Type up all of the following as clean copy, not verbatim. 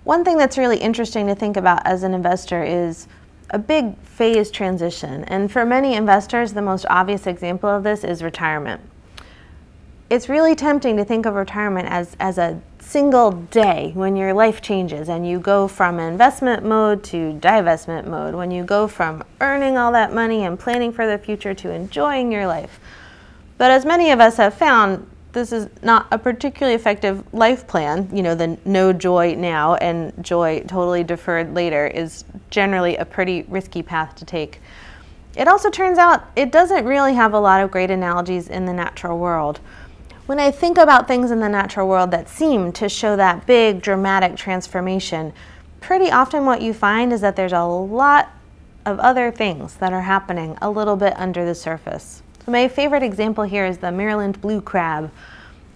One thing that's really interesting to think about as an investor is a big phase transition. And for many investors, the most obvious example of this is retirement. It's really tempting to think of retirement as a single day when your life changes and you go from investment mode to divestment mode, when you go from earning all that money and planning for the future to enjoying your life. But as many of us have found, this is not a particularly effective life plan. You know, the no joy now and joy totally deferred later is generally a pretty risky path to take. It also turns out it doesn't really have a lot of great analogies in the natural world. When I think about things in the natural world that seem to show that big dramatic transformation, pretty often what you find is that there's a lot of other things that are happening a little bit under the surface. So my favorite example here is the Maryland blue crab.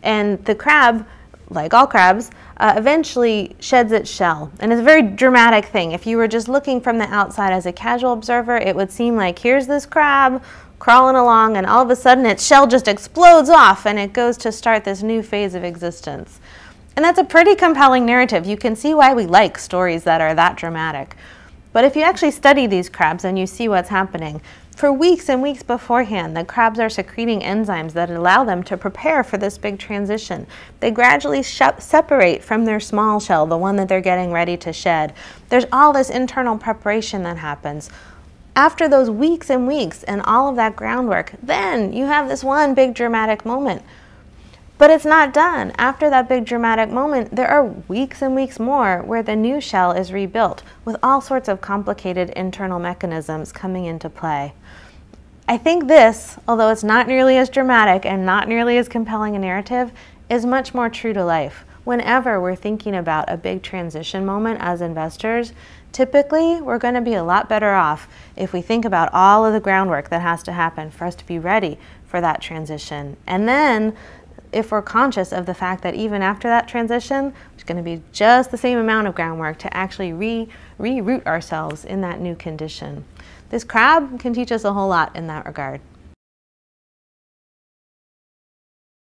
And the crab, like all crabs, eventually sheds its shell. And it's a very dramatic thing. If you were just looking from the outside as a casual observer, it would seem like here's this crab crawling along and all of a sudden its shell just explodes off and it goes to start this new phase of existence. And that's a pretty compelling narrative. You can see why we like stories that are that dramatic. But if you actually study these crabs and you see what's happening, for weeks and weeks beforehand, the crabs are secreting enzymes that allow them to prepare for this big transition. They gradually separate from their small shell, the one that they're getting ready to shed. There's all this internal preparation that happens. After those weeks and weeks and all of that groundwork, then you have this one big dramatic moment. But it's not done. After that big dramatic moment, there are weeks and weeks more where the new shell is rebuilt with all sorts of complicated internal mechanisms coming into play. I think this, although it's not nearly as dramatic and not nearly as compelling a narrative, is much more true to life. Whenever we're thinking about a big transition moment as investors, typically we're going to be a lot better off if we think about all of the groundwork that has to happen for us to be ready for that transition. And then if we're conscious of the fact that even after that transition, there's going to be just the same amount of groundwork to actually re-root ourselves in that new condition. This crab can teach us a whole lot in that regard.